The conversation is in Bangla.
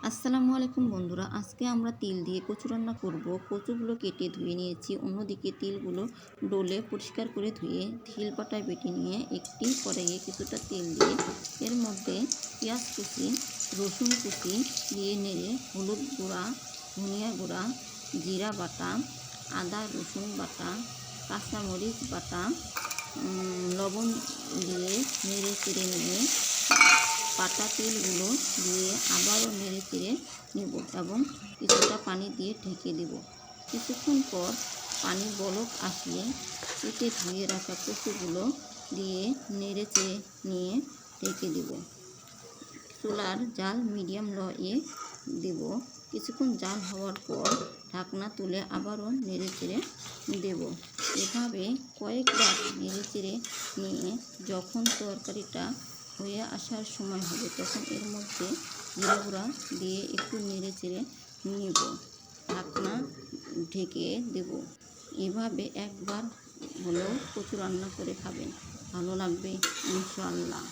আসসালামু আলাইকুম বন্ধুরা, আজকে আমরা তিল দিয়ে কচু রান্না করব। কচুগুলো কেটে ধুয়ে নিয়েছি। অন্যদিকে তিলগুলো ডলে পরিষ্কার করে ধুয়ে শিলপাটায় বেটে নিয়ে একটি কড়াইয়ে কিছুটা তেল দিয়ে এর মধ্যে পেঁয়াজ কুচি, রসুন কুচি দিয়ে নেড়ে হলুদ গুঁড়া, ধনিয়া গুঁড়া, জিরা বাটা, আদা রসুন বাটা, কাঁচামরিচ বাটা, লবণ দিয়ে নেড়ে চেড়ে নিয়ে পাটা তিলগুলো দিয়ে আবারও নেড়ে চেড়ে নেব এবং কিছুটা পানি দিয়ে ঢেকে দেব। কিছুক্ষণ পর পানি বলক আসলে কেটে ধুয়ে রাখা কচুগুলো দিয়ে নেড়ে চেড়ে নিয়ে ঢেকে দেব। চুলার জাল মিডিয়াম লয়ে দেব। কিছুক্ষণ জাল হওয়ার পর ঢাকনা তুলে আবারও নেড়ে চেড়ে দেব। এভাবে কয়েকবার নেড়ে চেড়ে নিয়ে যখন তরকারিটা হয়ে আসার সময় হবে তখন এর মধ্যে জিরা গুঁড়া দিয়ে একটু নেড়ে চেড়ে নেব, ঢাকনা ঢেকে দেব। এভাবে একবার হলেও কচু রান্না করে খাবেন, ভালো লাগবে ইনশাআল্লাহ।